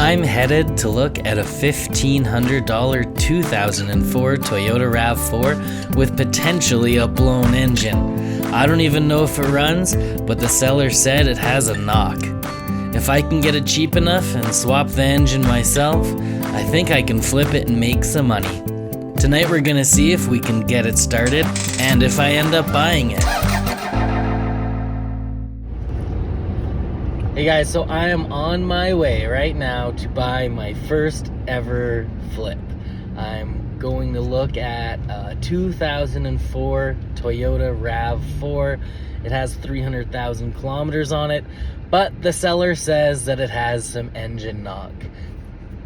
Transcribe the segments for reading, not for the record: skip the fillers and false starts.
I'm headed to look at a $1,500 2004 Toyota RAV4 with potentially a blown engine. I don't even know if it runs, but the seller said it has a knock. If I can get it cheap enough and swap the engine myself, I think I can flip it and make some money. Tonight we're gonna see if we can get it started and if I end up buying it. Hey guys, so I am on my way right now to buy my first ever flip. I'm going to look at a 2004 Toyota RAV4. It has 300,000 kilometers on it, but the seller says that it has some engine knock.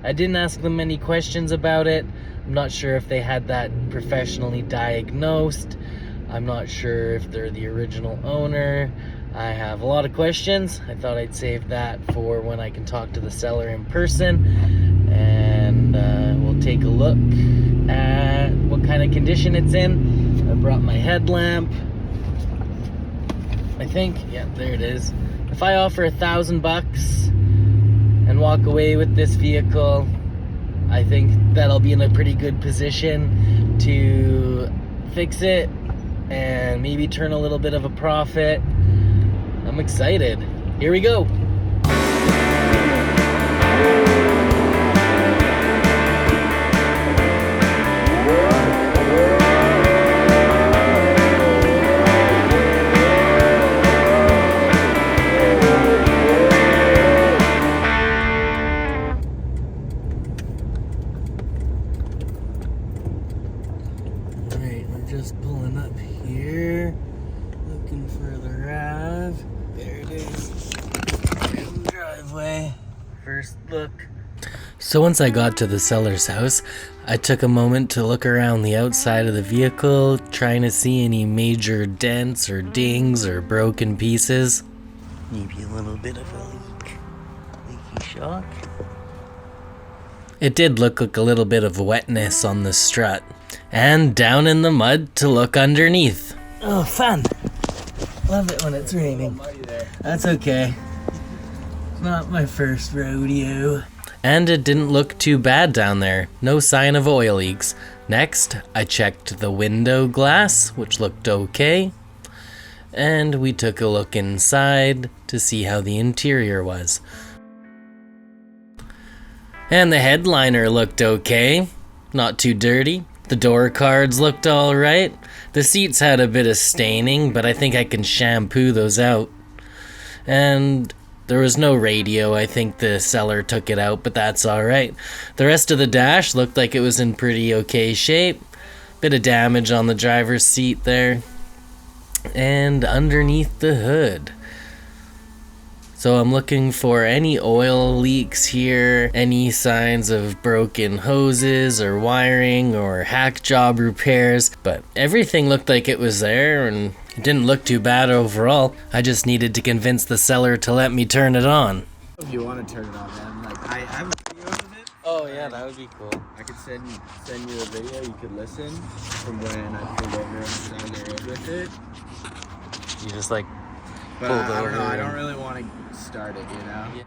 I didn't ask them any questions about it. I'm not sure if they had that professionally diagnosed. I'm not sure if they're the original owner. I have a lot of questions. I thought I'd save that for when I can talk to the seller in person, and we'll take a look at what kind of condition it's in. I brought my headlamp. I think, yeah, there it is. If I offer $1,000 and walk away with this vehicle, I think that'll be in a pretty good position to fix it and maybe turn a little bit of a profit. I'm excited. Here we go. Alright, we're just pulling up here, looking for the RAV. There it is. In the driveway. First look. So once I got to the seller's house, I took a moment to look around the outside of the vehicle, trying to see any major dents or dings or broken pieces. Maybe a little bit of a leaky shock. It did look like a little bit of wetness on the strut. And down in the mud to look underneath. Oh, fun. Love it when it's raining. That's okay. It's not my first rodeo. And it didn't look too bad down there. No sign of oil leaks. Next, I checked the window glass, which looked okay. And we took a look inside to see how the interior was. And the headliner looked okay. Not too dirty. The door cards looked alright. The seats had a bit of staining, but I think I can shampoo those out. And there was no radio. I think the seller took it out, but that's alright. The rest of the dash looked like it was in pretty okay shape. Bit of damage on the driver's seat there. And underneath the hood. So I'm looking for any oil leaks here, any signs of broken hoses or wiring or hack job repairs, but everything looked like it was there and it didn't look too bad overall. I just needed to convince the seller to let me turn it on. If you want to turn it on, man, like I have a video of it. Oh yeah, that would be cool. I could send you a video. You could listen from when I pulled over on the road with it. You just like but pulled I over. don't know. I don't really want to start it, you know. Yeah.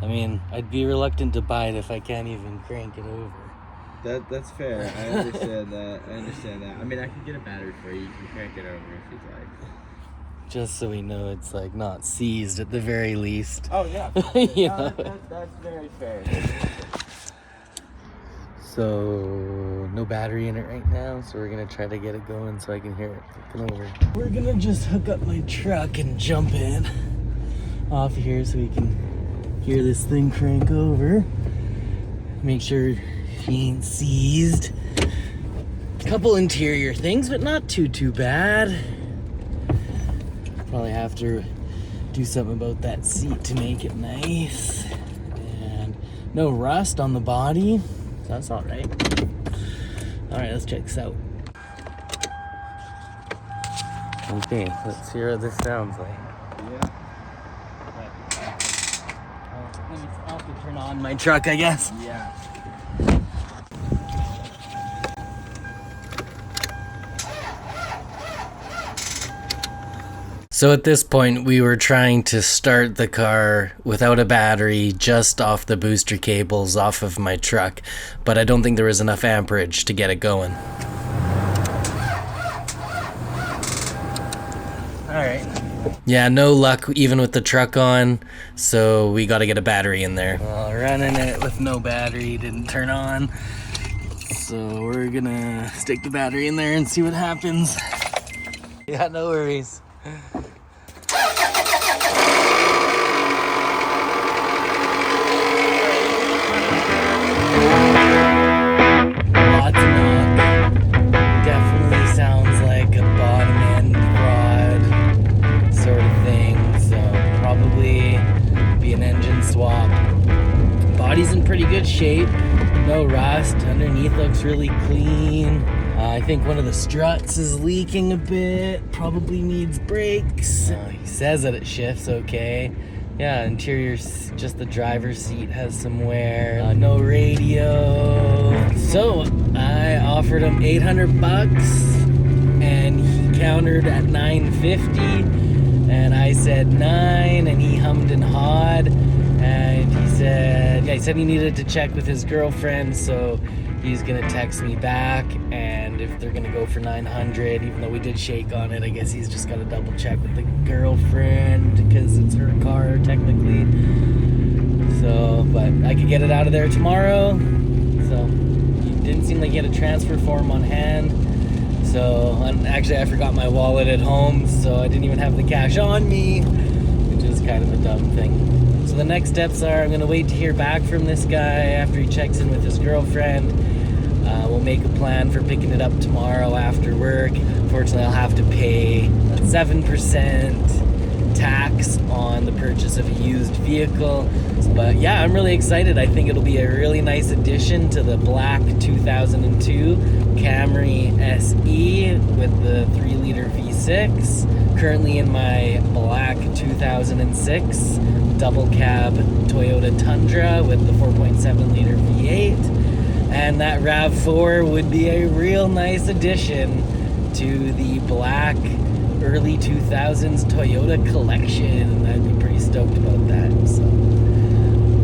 I mean, I'd be reluctant to buy it if I can't even crank it over. That's fair. I understand that. I mean, I could get a battery for you. You can crank it over if you'd like. Just so we know it's like not seized at the very least. Oh yeah. You know? That's very fair. So no battery in it right now, so we're gonna try to get it going so I can hear it clicking over. We're gonna just hook up my truck and jump in off here so we can hear this thing crank over. Make sure she ain't seized. Couple interior things, but not too bad. Probably have to do something about that seat to make it nice. And no rust on the body. That's all right. All right, let's check this out. Okay, let's hear what this sounds like. Yeah. I'll have to turn on my truck, I guess. Yeah. So at this point, we were trying to start the car without a battery, just off the booster cables off of my truck, but I don't think there was enough amperage to get it going. Alright. Yeah, no luck even with the truck on, so we gotta get a battery in there. Well, running it with no battery didn't turn on, so we're gonna stick the battery in there and see what happens. Yeah, no worries. Lots of knock. Definitely sounds like a bottom end rod sort of thing, so probably be an engine swap. Body's in pretty good shape, no rust. Underneath looks really clean. I think one of the struts is leaking a bit, probably needs brakes. He says that it shifts okay. Yeah, interior's just the driver's seat has some wear. No radio. So I offered him 800 bucks and he countered at 950, and I said 9, and he hummed and hawed, and he said he needed to check with his girlfriend, so he's gonna text me back, and if they're gonna go for 900, even though we did shake on it, I guess he's just gotta double check with the girlfriend because it's her car technically. So, but I could get it out of there tomorrow. So he didn't seem like he had a transfer form on hand. So actually I forgot my wallet at home, so I didn't even have the cash on me, which is kind of a dumb thing. So the next steps are I'm gonna wait to hear back from this guy after he checks in with his girlfriend. We'll make a plan for picking it up tomorrow after work. Fortunately, I'll have to pay 7% tax on the purchase of a used vehicle. But yeah, I'm really excited. I think it'll be a really nice addition to the black 2002 Camry SE with the 3-liter V6. Currently in my black 2006 double cab Toyota Tundra with the 4.7-liter V8. And that RAV4 would be a real nice addition to the black early 2000s Toyota collection. I'd be pretty stoked about that. So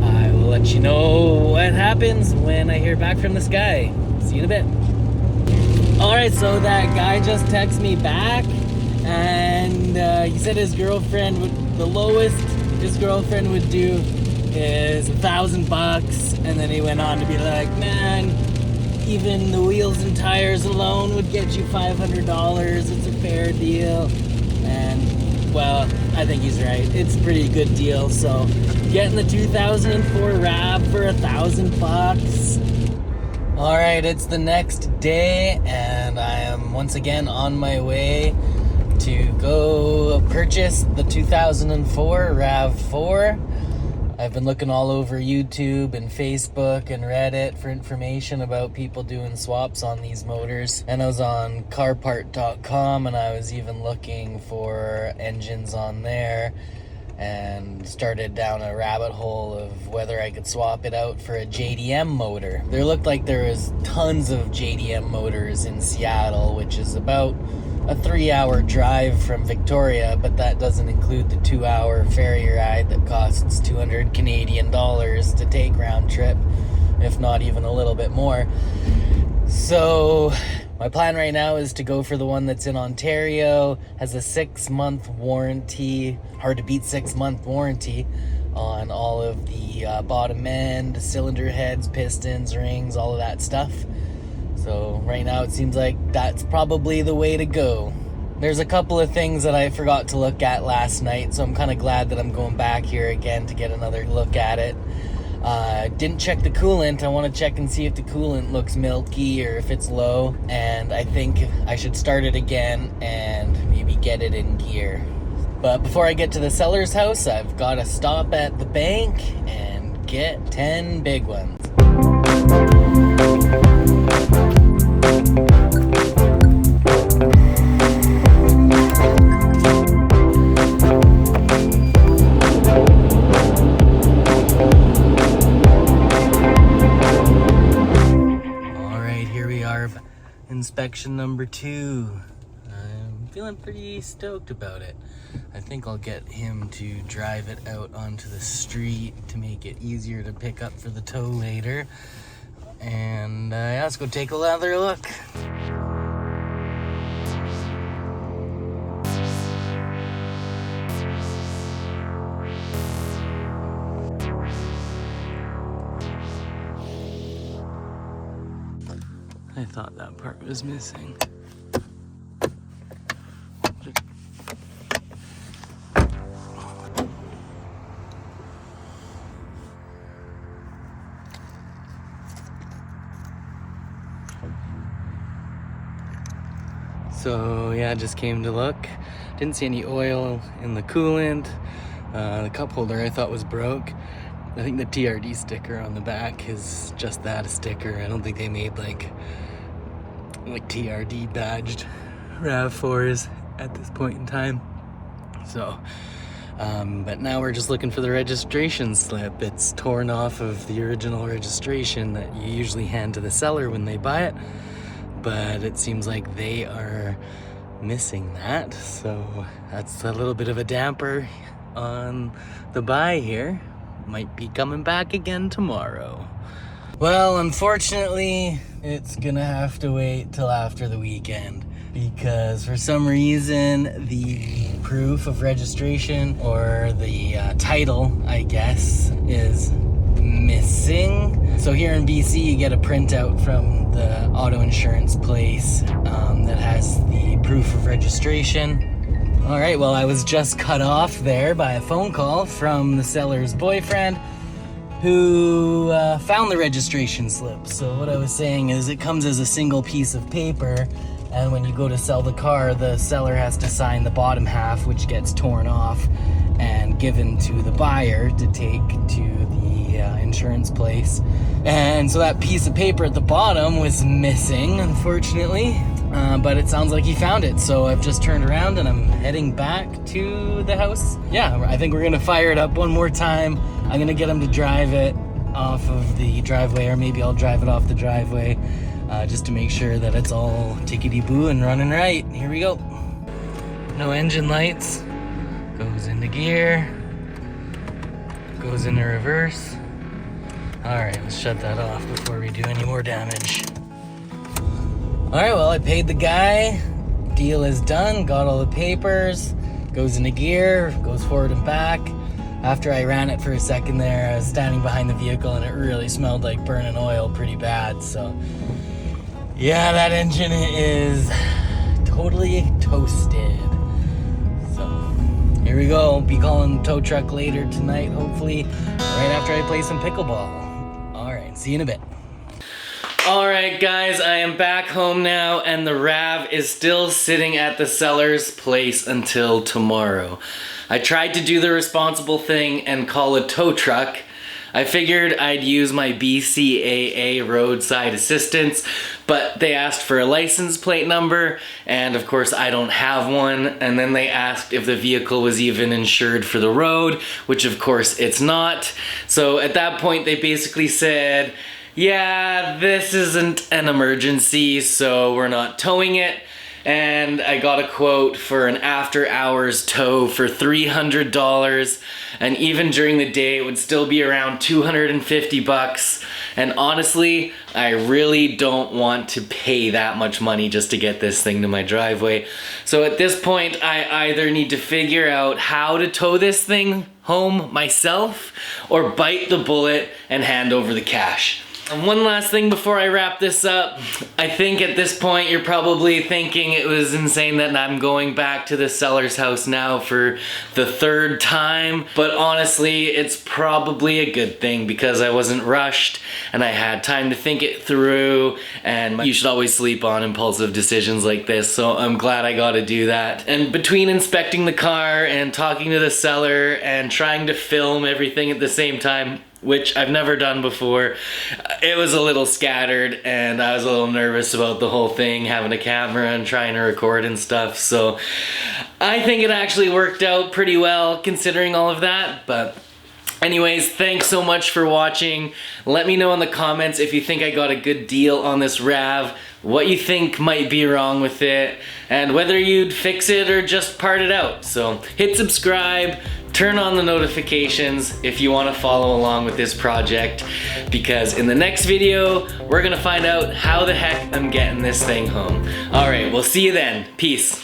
I will let you know what happens when I hear back from this guy. See you in a bit. Alright, so that guy just texted me back, and he said his girlfriend would, the lowest his girlfriend would do is $1,000, and then he went on to be like, man, even the wheels and tires alone would get you $500. It's a fair deal. And well, I think he's right. It's a pretty good deal. So getting the 2004 RAV for $1,000. All right, it's the next day, and I am once again on my way to go purchase the 2004 RAV4. I've been looking all over YouTube and Facebook and Reddit for information about people doing swaps on these motors. And I was on carpart.com, and I was even looking for engines on there, and started down a rabbit hole of whether I could swap it out for a JDM motor. There looked like there was tons of JDM motors in Seattle, which is about a 3-hour drive from Victoria, but that doesn't include the 2-hour ferry ride that costs 200 Canadian dollars to take round trip, if not even a little bit more. So my plan right now is to go for the one that's in Ontario, has a 6-month warranty, hard to beat 6-month warranty on all of the bottom end, cylinder heads, pistons, rings, all of that stuff. So right now it seems like that's probably the way to go. There's a couple of things that I forgot to look at last night, so I'm kind of glad that I'm going back here again to get another look at it. Didn't check the coolant. I want to check and see if the coolant looks milky or if it's low, and I think I should start it again and maybe get it in gear. But before I get to the seller's house, I've got to stop at the bank and get 10 big ones. Alright, here we are. Inspection number 2. I'm feeling pretty stoked about it. I think I'll get him to drive it out onto the street to make it easier to pick up for the tow later. And yeah, let's go take another look. I thought that part was missing. So yeah, I just came to look. Didn't see any oil in the coolant. The cup holder I thought was broke. I think the TRD sticker on the back is just that, a sticker. I don't think they made like TRD badged RAV4s at this point in time. So, but now we're just looking for the registration slip. It's torn off of the original registration that you usually hand to the seller when they buy it. But it seems like they are missing that. So that's a little bit of a damper on the buy here. Might be coming back again tomorrow. Well, unfortunately, it's gonna have to wait till after the weekend because for some reason the proof of registration, or the title, I guess, is missing. So here in BC, you get a printout from the auto insurance place that has the proof of registration. All right, well, I was just cut off there by a phone call from the seller's boyfriend who found the registration slip. So what I was saying is it comes as a single piece of paper, and when you go to sell the car, the seller has to sign the bottom half, which gets torn off and given to the buyer to take to the insurance place. And so that piece of paper at the bottom was missing, unfortunately. But it sounds like he found it, so I've just turned around and I'm heading back to the house. Yeah, I think we're gonna fire it up one more time. I'm gonna get him to drive it off of the driveway, or maybe I'll drive it off the driveway, just to make sure that it's all tickety-boo and running right. Here we go. No engine lights. Goes into gear. Goes into reverse. All right, let's shut that off before we do any more damage. All right, well, I paid the guy. Deal is done. Got all the papers. Goes into gear. Goes forward and back. After I ran it for a second there, I was standing behind the vehicle and it really smelled like burning oil pretty bad. So, yeah, that engine is totally toasted. So, here we go. Be calling the tow truck later tonight, hopefully, right after I play some pickleball. All right, see you in a bit. Alright guys, I am back home now and the RAV is still sitting at the seller's place until tomorrow. I tried to do the responsible thing and call a tow truck. I figured I'd use my BCAA roadside assistance, but they asked for a license plate number, and of course I don't have one, and then they asked if the vehicle was even insured for the road, which of course it's not. So at that point they basically said, yeah, this isn't an emergency, so we're not towing it. And I got a quote for an after hours tow for $300, and even during the day it would still be around $250. And honestly, I really don't want to pay that much money just to get this thing to my driveway. So at this point, I either need to figure out how to tow this thing home myself or bite the bullet and hand over the cash. And one last thing before I wrap this up. I think at this point you're probably thinking it was insane that I'm going back to the seller's house now for the third time, but honestly it's probably a good thing because I wasn't rushed and I had time to think it through, and you should always sleep on impulsive decisions like this, so I'm glad I got to do that. And between inspecting the car and talking to the seller and trying to film everything at the same time, which I've never done before, it was a little scattered and I was a little nervous about the whole thing, having a camera and trying to record and stuff. So I think it actually worked out pretty well considering all of that, but Anyways, thanks so much for watching. Let me know in the comments if you think I got a good deal on this RAV, what you think might be wrong with it, and whether you'd fix it or just part it out. So hit subscribe, turn on the notifications if you want to follow along with this project, because in the next video, we're gonna find out how the heck I'm getting this thing home. All right, we'll see you then. Peace.